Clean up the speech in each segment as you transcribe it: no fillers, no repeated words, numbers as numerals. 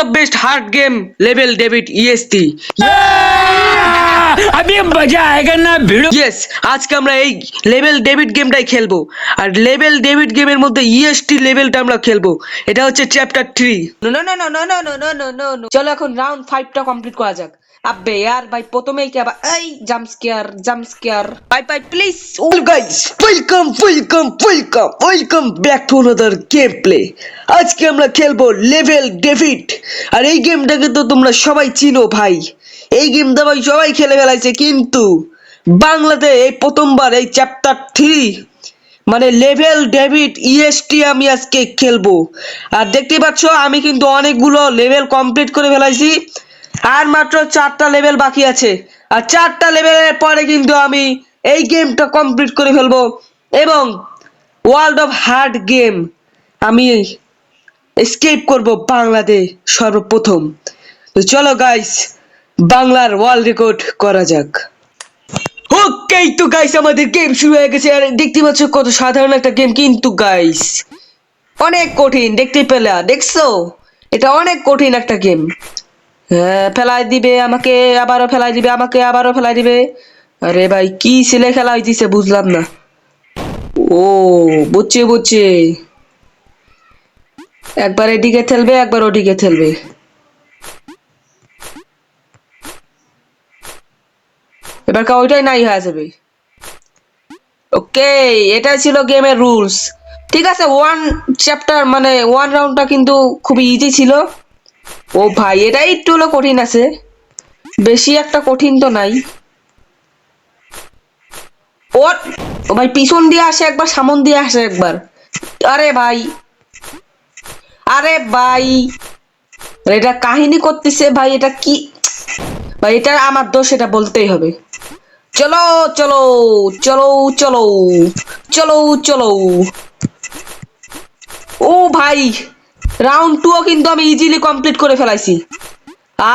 The best hard game level David EST. अभी मजा आएगा ना भिड़ो। ইয়েস, আজকে আমরা এই লেভেল ডেভিড গেমটাই খেলবো। আর লেভেল ডেভিড গেমের মধ্যে ইএসটি লেভেলটা আমরা খেলবো। এটা হচ্ছে চ্যাপ্টার 3। চলো এখন রাউন্ড 5টা কমপ্লিট করা যাক। আব্বে यार ভাই প্রথমেই কি আবার এই জাম্প স্কেয়ার ভাই please. All guys welcome back to another game play. আজকে আমরা খেলবো লেভেল ডেভিড। আর এই গেমটাকে তো তোমরা সবাই চিনো ভাই। এই গেমটা ভাই সবাই খেলে ফেলাইছে, কিন্তু বাংলাতে এই প্রথমবার এই চ্যাপ্টার 3 মানে লেভেল ডেভিড ইএসটি আমি আজকে খেলবো। আর দেখতে পাচ্ছ আমি কিন্তু অনেকগুলো লেভেল কমপ্লিট করে ফেলাইছি, আর মাত্র 4টা লেভেল বাকি আছে। আর 4টা লেভেলের পরে কিন্তু আমি এই গেমটা কমপ্লিট করে ফেলবো এবং ওয়ার্ল্ড অফ হার্ড গেম আমি এসকেপ করব বাংলাতে সর্বপ্রথম। তো চলো গাইস বাংলার ওয়ার্ল্ড রেকর্ড করা যাক। ওকে তো গাইস আমাদের গেম শুরু হয়ে গেছে। আর দেখতে পাচ্ছ কত সাধারণ একটা গেম, কিন্তু গাইস অনেক কঠিন। দেখছো এটা অনেক কঠিন একটা গেম। হ্যাঁ, ফেলাই দিবে আমাকে, আবারও ফেলাই দিবে আমাকে, আবারও ফেলাই দিবে। আরে ভাই কি ছেলে খেলা হইতেছে বুঝলাম না। ও বুঝছে একবার এদিকে খেলবে একবার ওদিকে খেলবে। এবার ওইটাই নাই হয়ে যাবে। ওকে, এটা ছিল গেমের রুলস। ঠিক আছে, ওয়ান চ্যাপ্টার মানে ওয়ান রাউন্ডটা কিন্তু খুবই ইজি ছিল। ও ভাই এটা একটু হলো কঠিন আছে, বেশি একটা কঠিন তো নাই। ও ভাই পিছন দিয়ে আসে একবার, সামন দিয়ে আসে একবার। আরে ভাই এটা কাহিনী করতেছে ভাই। এটা কি ভাই, এটা আমার দোষ, এটা বলতেই হবে। চলো চলো চলো চলো চলো চলো। ও ভাই রাউন্ড 2ও কিন্তু আমি ইজিলি কমপ্লিট করে ফেলাইছি।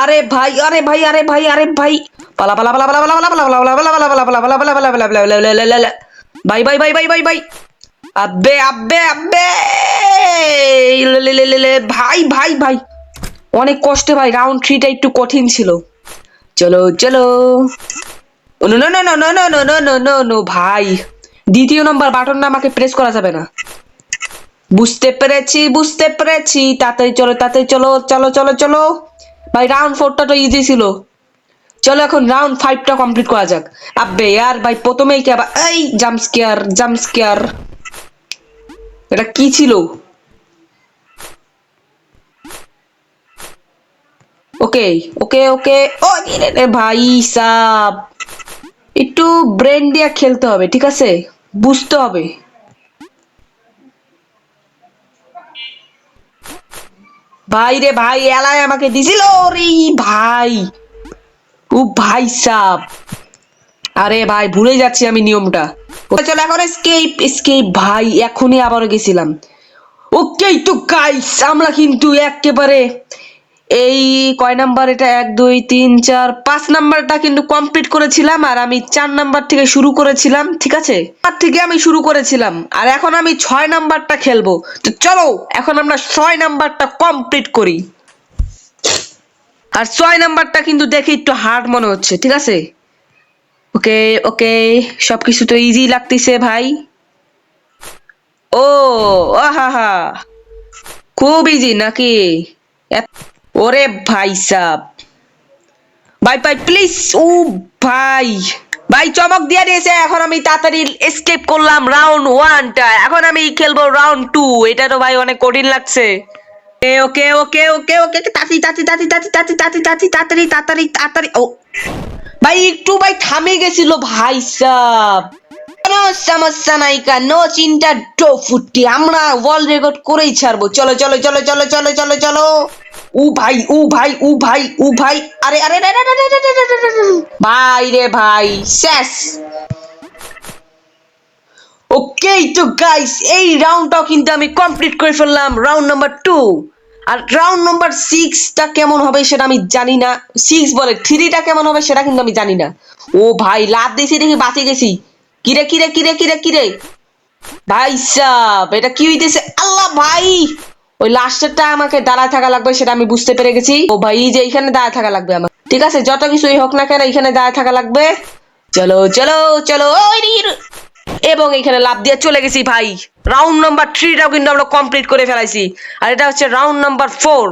আরে ভাই পালা পালা পালা পালা পালা পালা পালা পালা পালা পালা পালা পালা পালা পালা পালা পালা পালা ভাই ভাই ভাই ভাই ভাই ভাই আব্বে আব্বে আব্বে ভাই ভাই ভাই অনেক কষ্টে ভাই। রাউন্ড 3টা একটু কঠিন ছিল। চলো চলো। No no no no no no no no no no ভাই, দ্বিতীয় নম্বর বাটনটা আমাকে প্রেস করা যাবে না। বুঝতে পেরেছি। তাড়াতাড়ি চলো চলো চলো চলো ভাই। রাউন্ড 4টা তো ইজি ছিল। চলো এখন রাউন্ড 5টা কমপ্লিট করা যাক। আব্বে यार ভাই প্রথমেই কি আবার এই জাম্প স্কেয়ার এটা কি ছিল? ওকে ওকে ওকে। ও ভাই সাব, একটু ব্রেন দিয়ে খেলতে হবে, ঠিক আছে? বুঝতে হবে। ভাই রে ভাই এলাই আমাকে দিছিল রে ভাই। ও ভাই সাব, আরে ভাই ভুলে যাচ্ছি আমি নিয়মটা। চলো এখন এসকেপ ভাই, এখনই আবারও গেছিলাম। ওকে তো গাইস আমরা কিন্তু একেবারে এই কয় নাম্বার, এটা 1 2 3 4 5 নাম্বারটা কিন্তু কমপ্লিট করেছিলাম। আর আমি 4 নাম্বার থেকে শুরু করেছিলাম, ঠিক আছে? তার থেকে আমি শুরু করেছিলাম, আর এখন আমি 6 নাম্বারটা খেলবো। তো চলো এখন আমরা 6 নাম্বারটা কমপ্লিট করি। আর 6 নাম্বারটা কিন্তু দেখে একটু হার্ড মনে হচ্ছে, ঠিক আছে? ওকে ওকে, সবকিছু তো ইজি লাগতেছে ভাই। ও আহা, খুব ইজি নাকি? ওরে ভাই সাব, ভাই প্লিজ। ও ভাই চমক দিয়ে দিয়েছে। এখন আমি তাড়াতাড়ি এসকেপ করলাম রাউন্ড 1টা। এখন আমি খেলবো রাউন্ড 2। এটা তো ভাই অনেক কঠিন লাগছে। ওকে ওকে ওকে ওকে তাড়াতাড়ি। ও ভাই একটু ভাই থামে গেছিল ভাই সাব। কোনো সমস্যা নাই, নো চিন্তা ডো ফুটি, আমরা ওয়ার্ল্ড রেকর্ড করেই ছাড়বো। চলো চলো চলো চলো চলো চলো চলো। ও ভাই আরে ভাই রে ভাই শেষ। ওকে তো গাইস এই রাউন্ডটাও কিন্তু আমি কমপ্লিট করে ফেললাম, রাউন্ড নাম্বার 2। আর রাউন্ড নাম্বার 6টা কেমন হবে সেটা আমি জানি না। 6 বলে 3টা কেমন হবে সেটা কিন্তু আমি জানি না। ও ভাই লাভ দিয়েছি দেখি বাঁচে গেছি। কিরে ভাই সাব, এটা কি হইতেছে? আল্লাহ ভাই, ওই লাস্টেরটা আমাকে দাঁড়ায় থাকা লাগবে, সেটা আমি বুঝতে পেরে গেছি। ও ভাই এই যে এইখানে দাঁড়ায় থাকা লাগবে আমার, ঠিক আছে যত কিছুই হোক না কেন এখানে দাঁড়ায় থাকা লাগবে। চলো চলো চলো এবং এখানে লাফ দিয়ে চলে গেছি ভাই। রাউন্ড নাম্বার 3টাও কিন্তু আমরা কমপ্লিট করে ফেলাইছি, আর এটা হচ্ছে রাউন্ড নাম্বার 4।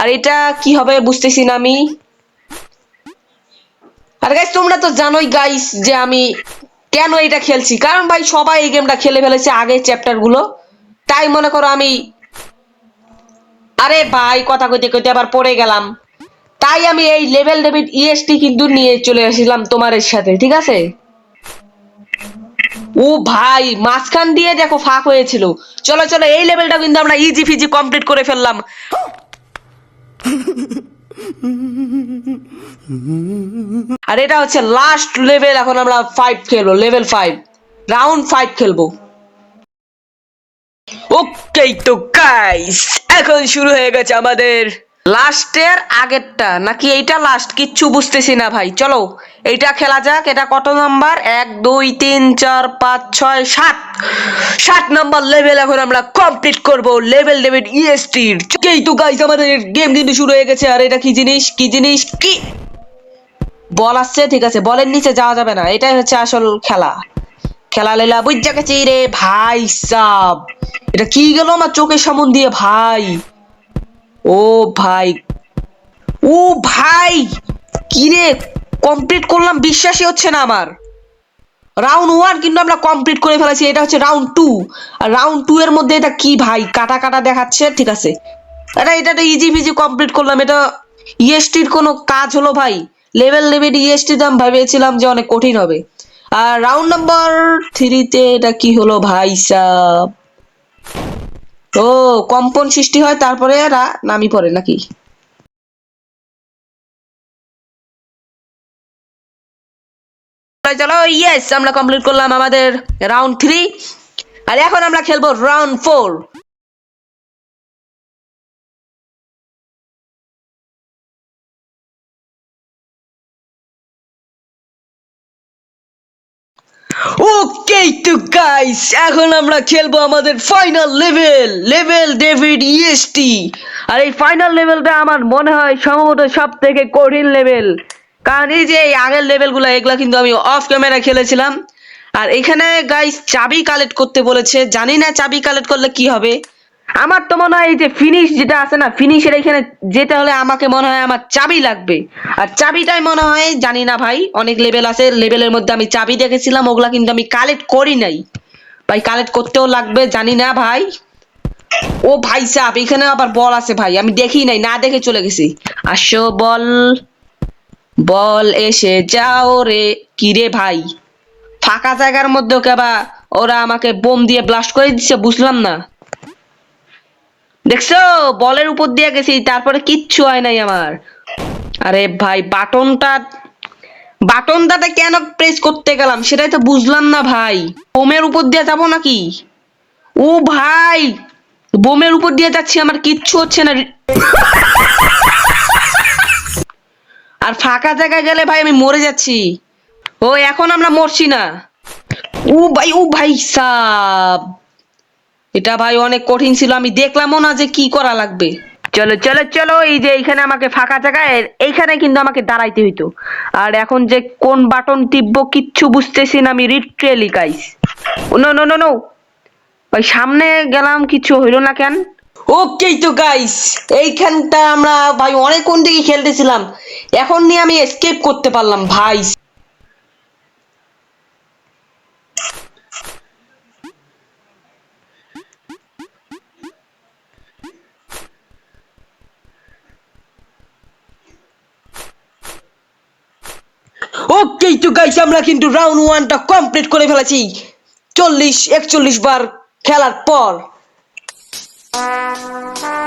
আর এটা কি হবে বুঝতেছি না আমি। আর গাইস তোমরা তো জানোই গাইস যে আমি কেন এটা খেলছি, কারণ ভাই সবাই এই গেমটা খেলে ফেলেছে আগের চ্যাপ্টার গুলো, তাই মনে করো আমি, আরে ভাই কথা কইতে কইতে আবার পড়ে গেলাম। তাই আমি এই লেভেল ডেভিড ইএসটি কিন্তু নিয়ে চলে আসলাম তোমার সাথে, ঠিক আছে। ও ভাই মাঝখান দিয়ে দেখো ফাঁক হয়েছিল। চলো চলো এই লেভেলটা কিন্তু আমরা ইজি ফিজি কমপ্লিট করে ফেললাম। আর এটা হচ্ছে লাস্ট লেভেল, এখন আমরা 5 খেলবো, লেভেল 5 রাউন্ড 5 খেলবো। ওকে তো গাইস এখন শুরু হয়ে গেছে আমাদের লাস্টের আগেরটা, নাকি এইটা লাস্ট কিচ্ছু বুঝতেছি না ভাই। চলো এইটা খেলা যাক। এটা কত নাম্বার? 1 2 3 4 5 6 7 নাম্বার লেভেল এখন আমরা কমপ্লিট করব লেভেল ডেভিড ইএসটির। ওকে তো গাইস আমাদের গেম কিন্তু শুরু হয়ে গেছে। আর এটা কি জিনিস কি বল আসছে, ঠিক আছে বলের নিচে যাওয়া যাবে না, এটাই হচ্ছে আসল খেলা। খেলা লেলা বুঝা গেছি রে ভাই সাব। এটা কি গেল আমার চোখের সামন দিয়ে ভাই। ও ভাই ও ভাই কি রে কমপ্লিট করলাম, বিশ্বাসই হচ্ছে না আমার। রাউন্ড 1 কিন্তু আমরা কমপ্লিট করে ফেলেছি, এটা হচ্ছে রাউন্ড 2। আর রাউন্ড 2 এর মধ্যে এটা কি ভাই কাটা কাটা দেখাচ্ছে, ঠিক আছে এটা তো ইজি ফিজি কমপ্লিট করলাম। এটা ইএসটির কোনো কাজ হলো ভাই? লেভেল লেভেল ইএসটি দাম ভেবেছিলাম যে অনেক কঠিন হবে। আর রাউন্ড নাম্বার 3 তে এটা কি হলো ভাই সাব? ও কম্পন সৃষ্টি হয় তারপরে এরা নামি পড়ে নাকি? চলো ইয়েস আমরা কমপ্লিট করলাম আমাদের রাউন্ড 3। আর এখন আমরা খেলবো রাউন্ড 4। ওকে তো গাইস এখন আমরা খেলবো আমাদের final level, level David EST. আর এই ফাইনাল লেভেলটা আমার মনে হয় সম্ভবত সব থেকে কঠিন লেভেল, কারণ এই যে এই আগের লেভেলগুলো এগুলা কিন্তু আমি অফ ক্যামেরা খেলেছিলাম। আর এখানে গাইস চাবি কালেক্ট করতে বলেছে, জানি না চাবি কালেক্ট করলে কি হবে। আমার তো মনে হয় এই যে ফিনিশ যেটা আছে না, ফিনিশের এখানে যেতে হলে আমাকে মনে হয় আমার চাবি লাগবে। আর চাবিটাই মনে হয়, জানি না ভাই, অনেক লেভেল আছে, লেভেলের মধ্যে আমি চাবি দেখেছিলাম, ওগুলা কিন্তু আমি কালেক্ট করি নাই ভাই, কালেক্ট করতেও লাগবে জানি না ভাই। ও ভাই সাহেব এখানে আবার বল আছে ভাই, আমি দেখি নাই, না দেখে চলে গেছি। আসো বল বল এসে যাও রে। কি রে ভাই ফাঁকা জায়গার মধ্যে কেবা ওরা আমাকে বোম দিয়ে ব্লাস্ট করে দিচ্ছে, বুঝলাম না। দেখছো বলের উপর দিয়ে গেছি তারপরে কিচ্ছু হয় নাই আমার। আরে ভাই বাটনটাতে কেন প্রেস করতে গেলাম সেটাই তো বুঝলাম না ভাই। বোমের উপর দিয়ে যাবো নাকি? ও ভাই বোমের উপর দিয়ে যাচ্ছি, আমার কিচ্ছু হচ্ছে না। আর ফাঁকা জায়গায় গেলে ভাই আমি মরে যাচ্ছি। ও এখন আমরা মরছি না। ও ভাই সাব এটা ভাই অনেক কঠিন ছিল, আমি দেখলামও না যে কি করা লাগবে। চলো চলো চলো এই যে এইখানে আমাকে ফাঁকা জায়গায় এইখানে কিন্তু আমাকে দাঁড়াইতে হইতো। আর এখন যে কোন বাটন টিপবো কিচ্ছু বুঝতেছি না আমি, literally guys. No no no no ভাই সামনে গেলাম কিছু হইলো না কেন? ওকে তো গাইস এইখানটা আমরা ভাই অনেক কোন দিকে খেলতেছিলাম, এখন নিয়ে আমি এসকেপ করতে পারলাম ভাই। ওকে তো গাইস আমরা কিন্তু রাউন্ড 1টা কমপ্লিট করে ফেলেছি 41 বার খেলার পর।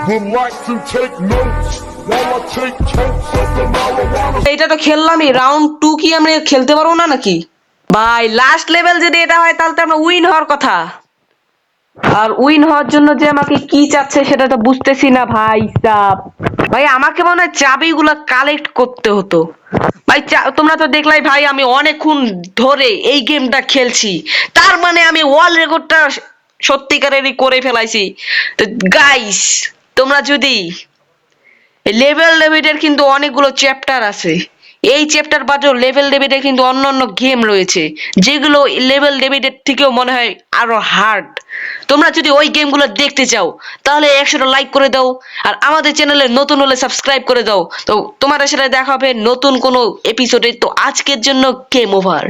Would like to take notes while I take totes of the marijuana. এটা তো খেললামই, রাউন্ড 2 কি আমরা খেলতে পারবো না নাকি? ভাই লাস্ট লেভেল যদি এটা হয় তাহলে তো আমরা উইন হওয়ার কথা। আর উইন হওয়ার জন্য যে আমাকে কি চাচ্ছে সেটা তো বুঝতেছি না ভাই সাব। ভাই আমাকে মনে হয় চাবিগুলো কালেক্ট করতে হতো ভাই। তোমরা তো দেখলাই ভাই আমি অনেকক্ষণ ধরে এই গেমটা খেলছি, তার মানে আমি ওয়ার্ল্ড রেকর্ডটা সত্যিকারেরই করে ফেলাইছি। তো গাইস তোমরা যদি লেভেল ডেভিডের কিন্তু অনেকগুলো চ্যাপ্টার আছে, এই চ্যাপ্টার বাদেও লেভেল ডেভিডের কিন্তু অন্যান্য গেম রয়েছে যেগুলো লেভেল ডেভিডের থেকেও মনে হয় আরো হার্ড। তোমরা যদি ওই গেমগুলো দেখতে চাও তাহলে 100টা লাইক করে দাও, আর আমাদের চ্যানেলে নতুন হলে সাবস্ক্রাইব করে দাও। তো তোমাদের সাথে দেখা হবে নতুন কোনো এপিসোডে। তো আজকের জন্য গেম ওভার।